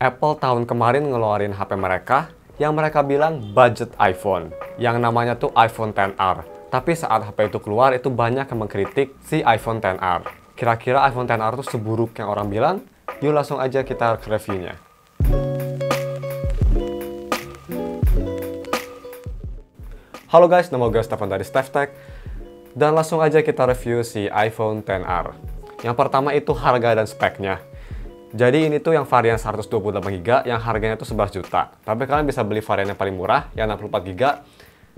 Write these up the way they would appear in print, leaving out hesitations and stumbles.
Apple tahun kemarin ngeluarin HP mereka yang mereka bilang budget iPhone, yang namanya tuh iPhone XR. Tapi saat HP itu keluar, itu banyak yang mengkritik si iPhone XR. Kira-kira iPhone XR tuh seburuk yang orang bilang? Yuk langsung aja kita ke reviewnya. Halo guys, nama gue Stefan dari StefTech. Dan langsung aja kita review si iPhone XR. Yang pertama itu harga dan speknya. Jadi ini tuh yang varian 128GB yang harganya tuh 11 juta. Tapi kalian bisa beli varian yang paling murah yang 64GB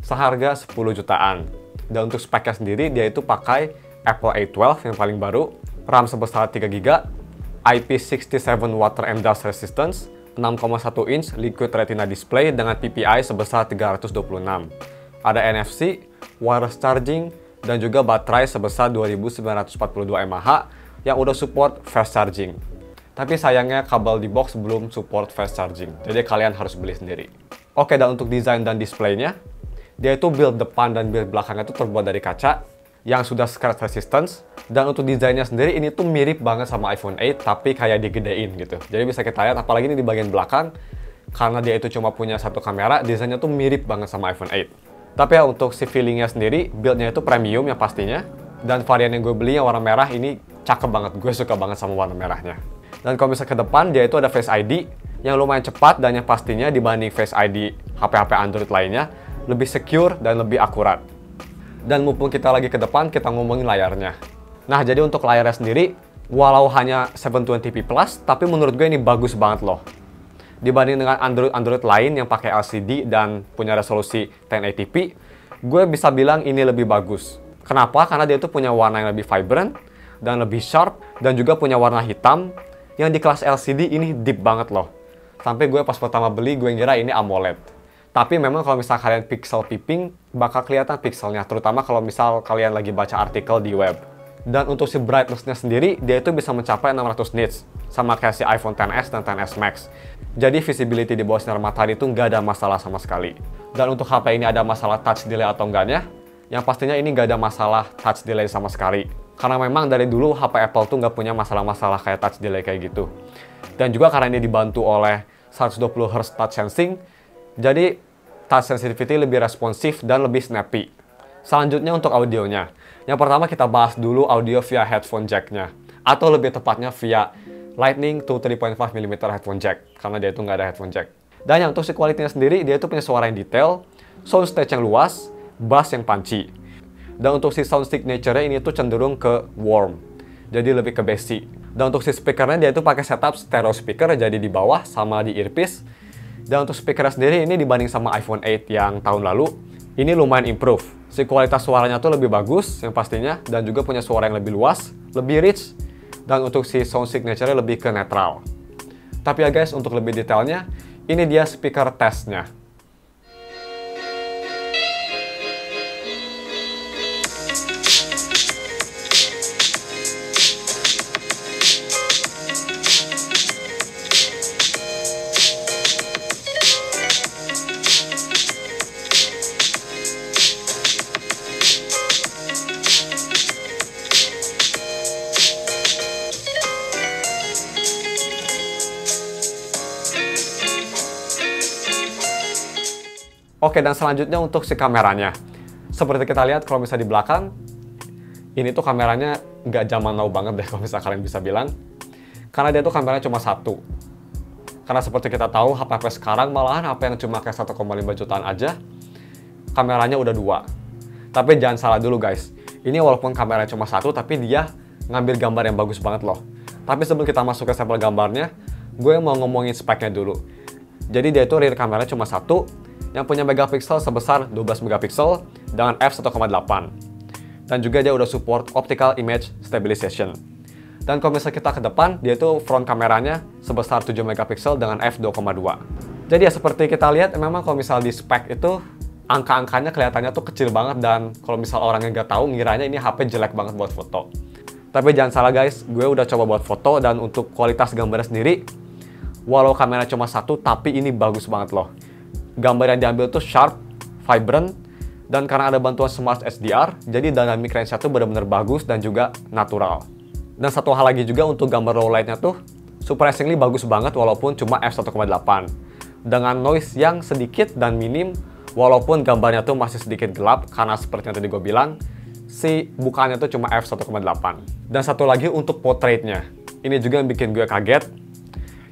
seharga 10 jutaan. Dan untuk speknya sendiri dia itu pakai Apple A12 yang paling baru, RAM sebesar 3GB, IP67 water and dust resistance, 6,1 inch liquid retina display dengan PPI sebesar 326. Ada NFC, wireless charging, dan juga baterai sebesar 2942 mAh yang udah support fast charging. Tapi sayangnya kabel di box belum support fast charging, jadi kalian harus beli sendiri. Oke, dan untuk desain dan displaynya, dia itu build depan dan build belakangnya itu terbuat dari kaca yang sudah scratch resistance. Dan untuk desainnya sendiri ini tuh mirip banget sama iPhone 8, tapi kayak digedein gitu. Jadi bisa kita lihat, apalagi ini di bagian belakang, karena dia itu cuma punya satu kamera, desainnya tuh mirip banget sama iPhone 8. Tapi ya untuk si feelingnya sendiri, buildnya itu premium yang pastinya. Dan varian yang gue beli yang warna merah ini cakep banget, gue suka banget sama warna merahnya. Dan kalau misalnya ke depan, dia itu ada Face ID yang lumayan cepat dan yang pastinya dibanding Face ID HP-HP Android lainnya, lebih secure dan lebih akurat. Dan mumpung kita lagi ke depan, kita ngomongin layarnya. Nah, jadi untuk layarnya sendiri, walau hanya 720p+, tapi menurut gue ini bagus banget loh. Dibanding dengan Android lain yang pakai LCD dan punya resolusi 1080p, gue bisa bilang ini lebih bagus. Kenapa? Karena dia itu punya warna yang lebih vibrant dan lebih sharp, dan juga punya warna hitam yang di kelas LCD ini deep banget loh. Sampai gue pas pertama beli, gue ngira ini AMOLED. Tapi memang kalau misal kalian pixel peeping, bakal kelihatan pixelnya, terutama kalau misal kalian lagi baca artikel di web. Dan untuk si brightness-nya sendiri, dia itu bisa mencapai 600 nits, sama kayak si iPhone XS dan XS Max. Jadi visibility di bawah sinar matahari itu nggak ada masalah sama sekali. Dan untuk HP ini ada masalah touch delay atau enggaknya, yang pastinya ini nggak ada masalah touch delay sama sekali. Karena memang dari dulu HP Apple tuh nggak punya masalah-masalah kayak touch delay kayak gitu. Dan juga karena ini dibantu oleh 120Hz touch sensing, jadi touch sensitivity lebih responsif dan lebih snappy. Selanjutnya untuk audionya. Yang pertama kita bahas dulu audio via headphone jack-nya. Atau lebih tepatnya via Lightning to 3.5mm headphone jack. Karena dia itu nggak ada headphone jack. Dan yang untuk si kualitinya sendiri, dia itu punya suara yang detail, soundstage yang luas, bass yang punchy. Dan untuk si sound signature-nya ini tuh cenderung ke warm. Jadi lebih ke bassy. Dan untuk si speakernya dia itu pakai setup stereo speaker, jadi di bawah sama di earpiece. Dan untuk speakernya sendiri ini dibanding sama iPhone 8 yang tahun lalu, ini lumayan improve. Si kualitas suaranya tuh lebih bagus yang pastinya, dan juga punya suara yang lebih luas, lebih rich, dan untuk si sound signature-nya lebih ke netral. Tapi ya guys, untuk lebih detailnya, ini dia speaker testnya. Oke, dan selanjutnya untuk si kameranya. Seperti kita lihat kalau misalnya di belakang, ini tuh kameranya nggak zaman now banget deh kalau misalnya kalian bisa bilang. Karena dia tuh kameranya cuma satu. Karena seperti kita tahu, HP-HP sekarang malahan HP yang cuma kayak 1,5 jutaan aja, kameranya udah 2. Tapi jangan salah dulu guys. Ini walaupun kameranya cuma satu, tapi dia ngambil gambar yang bagus banget loh. Tapi sebelum kita masuk ke sampel gambarnya, gue mau ngomongin speknya dulu. Jadi dia itu rear kameranya cuma satu, yang punya megapiksel sebesar 12 megapiksel dengan f1,8. Dan juga dia udah support optical image stabilization. Dan kalau misalnya kita ke depan, dia itu front kameranya sebesar 7 megapiksel dengan f2,2. Jadi ya seperti kita lihat, memang kalau misal di spek itu angka-angkanya kelihatannya tuh kecil banget, dan kalau misal orang yang nggak tahu ngiranya ini HP jelek banget buat foto. Tapi jangan salah guys, gue udah coba buat foto, dan untuk kualitas gambarnya sendiri, walau kamera cuma satu, tapi ini bagus banget loh. Gambar yang diambil tuh sharp, vibrant, dan karena ada bantuan Smart HDR, jadi dynamic range-nya tuh benar-benar bagus dan juga natural. Dan satu hal lagi juga untuk gambar low light-nya tuh surprisingly bagus banget walaupun cuma f1.8. Dengan noise yang sedikit dan minim, walaupun gambarnya tuh masih sedikit gelap karena seperti yang tadi gue bilang, si bukaannya tuh cuma f1.8. Dan satu lagi untuk portraitnya. Ini juga yang bikin gue kaget.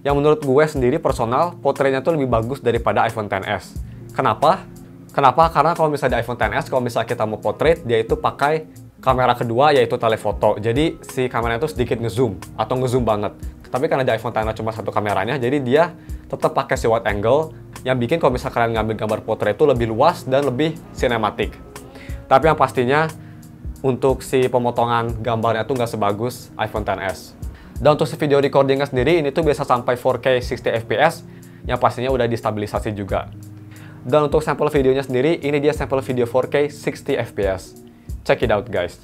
Yang menurut gue sendiri personal, portraitnya tuh lebih bagus daripada iPhone XS. Kenapa? Karena kalau misalnya di iPhone XS, kalau misalnya kita mau portrait, dia itu pakai kamera kedua yaitu telefoto. Jadi si kameranya itu sedikit ngezoom atau ngezoom banget. Tapi karena di iPhone XS cuma satu kameranya, jadi dia tetap pakai si wide angle yang bikin kalau misalnya kalian ngambil gambar portrait itu lebih luas dan lebih sinematik. Tapi yang pastinya untuk si pemotongan gambarnya tuh nggak sebagus iPhone XS. Dan untuk si video recordingnya sendiri, ini tuh bisa sampai 4K 60 fps yang pastinya udah distabilisasi juga. Dan untuk sampel videonya sendiri, ini dia sampel video 4K 60 fps. Check it out guys.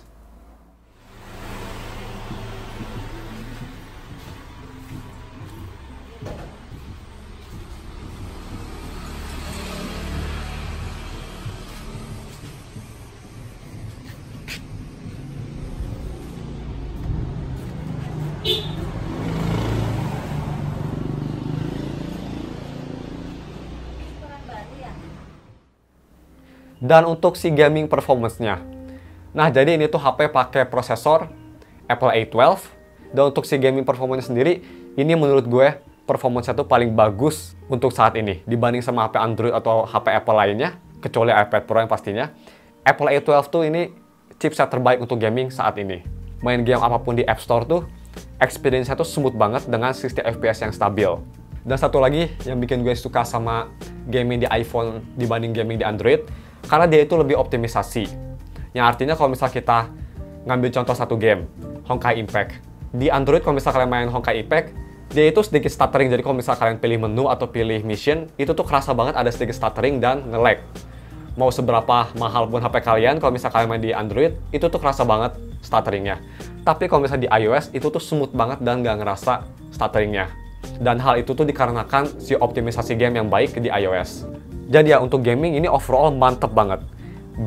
Dan untuk si gaming performance-nya. Nah, jadi ini tuh HP pakai prosesor Apple A12. Dan untuk si gaming performance sendiri, ini menurut gue performance-nya tuh paling bagus untuk saat ini dibanding sama HP Android atau HP Apple lainnya, kecuali iPad Pro yang pastinya. Apple A12 tuh ini chipset terbaik untuk gaming saat ini. Main game apapun di App Store tuh, experience-nya tuh smooth banget dengan 60 fps yang stabil. Dan satu lagi yang bikin gue suka sama gaming di iPhone dibanding gaming di Android, karena dia itu lebih optimisasi. Yang artinya kalau misal kita ngambil contoh satu game, Honkai Impact. Di Android kalau misal kalian main Honkai Impact, dia itu sedikit stuttering. Jadi kalau misal kalian pilih menu atau pilih mission, itu tuh kerasa banget ada sedikit stuttering dan nge-lag. Mau seberapa mahal pun HP kalian, kalau misal kalian main di Android, itu tuh kerasa banget stutteringnya. Tapi kalau misal di iOS, itu tuh smooth banget dan nggak ngerasa stutteringnya. Dan hal itu tuh dikarenakan si optimisasi game yang baik di iOS. Jadi ya, untuk gaming ini overall mantep banget.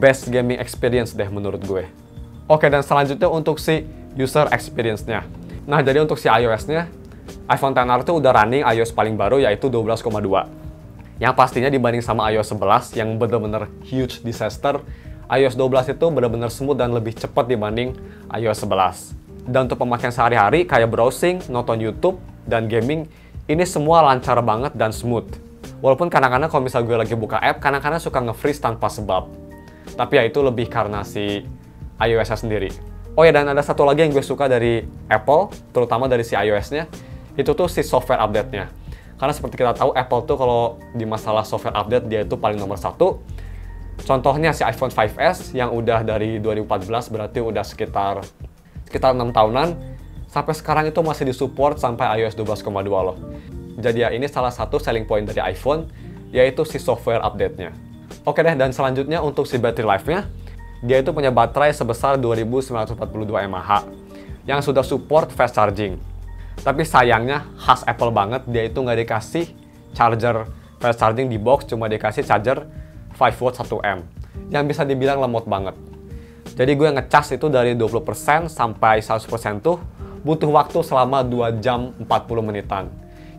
Best gaming experience deh menurut gue. Oke, dan selanjutnya untuk si user experience-nya. Nah, jadi untuk si iOS-nya, iPhone XR tuh udah running iOS paling baru yaitu 12,2. Yang pastinya dibanding sama iOS 11 yang bener-bener huge disaster, iOS 12 itu bener-bener smooth dan lebih cepat dibanding iOS 11. Dan untuk pemakaian sehari-hari kayak browsing, nonton YouTube, dan gaming, ini semua lancar banget dan smooth. Walaupun kadang-kadang kalau misal gue lagi buka app, kadang-kadang suka nge-freeze tanpa sebab. Tapi ya itu lebih karena si iOS-nya sendiri. Oh ya, dan ada satu lagi yang gue suka dari Apple, terutama dari si iOS-nya, itu tuh si software update-nya. Karena seperti kita tahu, Apple tuh kalau di masalah software update, dia itu paling nomor satu. Contohnya si iPhone 5S yang udah dari 2014, berarti udah sekitar 6 tahunan, sampai sekarang itu masih disupport sampai iOS 12,2 loh. Jadi ya ini salah satu selling point dari iPhone, yaitu si software update-nya. Oke deh, dan selanjutnya untuk si battery life-nya, dia itu punya baterai sebesar 2942 mAh, yang sudah support fast charging. Tapi sayangnya, khas Apple banget, dia itu nggak dikasih charger fast charging di box, cuma dikasih charger 5V 1A, yang bisa dibilang lemot banget. Jadi gue ngecas itu dari 20% sampai 100% tuh butuh waktu selama 2 jam 40 menitan.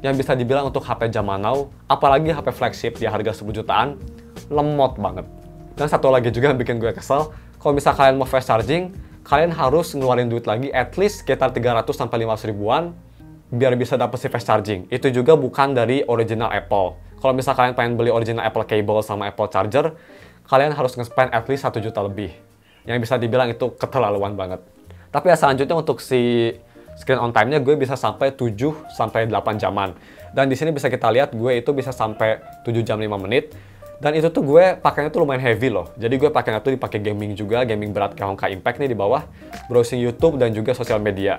Yang bisa dibilang untuk HP zaman now, apalagi HP flagship di harga 10 jutaan, lemot banget. Dan satu lagi juga yang bikin gue kesel, kalau misal kalian mau fast charging, kalian harus ngeluarin duit lagi at least sekitar 300 sampai 500 ribuan biar bisa dapet si fast charging. Itu juga bukan dari original Apple. Kalau misal kalian pengen beli original Apple cable sama Apple charger, kalian harus nge-spend at least 1 juta lebih. Yang bisa dibilang itu keterlaluan banget. Tapi ya selanjutnya untuk si screen on time-nya gue bisa sampai 7 sampai 8 jaman. Dan di sini bisa kita lihat gue itu bisa sampai 7 jam 5 menit. Dan itu tuh gue pakainya tuh lumayan heavy loh. Jadi gue pakainya tuh dipakai gaming juga, gaming berat kayak Honkai Impact nih di bawah, browsing YouTube dan juga sosial media.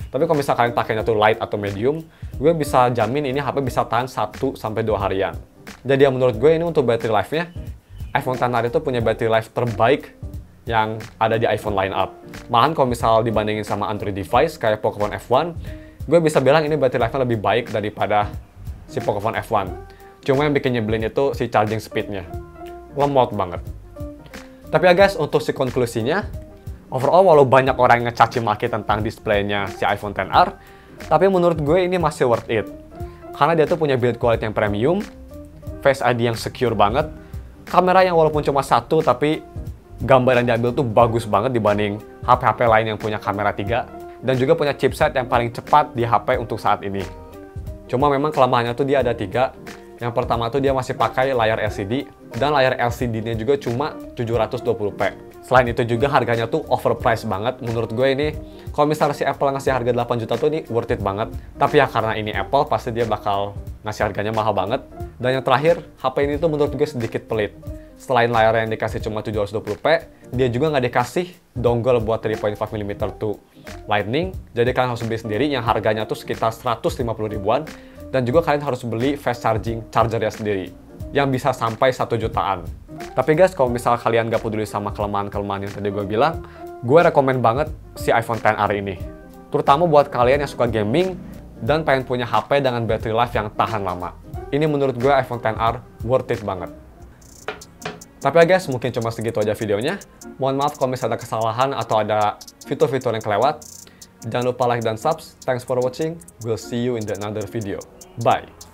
Tapi kalau misalkan pakainya tuh light atau medium, gue bisa jamin ini HP bisa tahan 1 sampai 2 harian. Jadi ya menurut gue ini untuk battery life-nya, iPhone XR itu punya battery life terbaik yang ada di iPhone lineup. Malahan kalau misal dibandingin sama Android device kayak Pocophone F1, gue bisa bilang ini battery life-nya lebih baik daripada si Pocophone F1. Cuma yang bikin nyebelin itu si charging speed-nya. Lemot banget. Tapi ya guys, untuk si konklusinya, overall walau banyak orang yang ngecaci maki tentang displaynya si iPhone XR, Tapi menurut gue ini masih worth it. Karena dia tuh punya build quality yang premium, Face ID yang secure banget, kamera yang walaupun cuma satu tapi gambar yang diambil tuh bagus banget dibanding HP-HP lain yang punya kamera 3, dan juga punya chipset yang paling cepat di HP untuk saat ini. Cuma memang kelemahannya tuh dia ada 3. Yang pertama tuh dia masih pakai layar LCD, dan layar LCD-nya juga cuma 720p. Selain itu juga harganya tuh overpriced banget. Menurut gue ini, kalau misalnya si Apple ngasih harga 8 juta tuh ini worth it banget. Tapi ya karena ini Apple, pasti dia bakal ngasih harganya mahal banget. Dan yang terakhir, HP ini tuh menurut gue sedikit pelit. Selain layar yang dikasih cuma 720p, dia juga nggak dikasih dongle buat 3.5mm to Lightning. Jadi kalian harus beli sendiri yang harganya tuh sekitar 150 ribuan. Dan juga kalian harus beli fast charging chargernya sendiri, yang bisa sampai 1 jutaan. Tapi guys, kalau misal kalian gak peduli sama kelemahan-kelemahan yang tadi gue bilang, gue rekomen banget si iPhone XR ini. Terutama buat kalian yang suka gaming dan pengen punya HP dengan battery life yang tahan lama. Ini menurut gue iPhone XR worth it banget. Tapi ya guys, mungkin cuma segitu aja videonya. Mohon maaf kalau misalnya ada kesalahan atau ada fitur-fitur yang kelewat. Jangan lupa like dan subs. Thanks for watching. We'll see you in another video. Bye.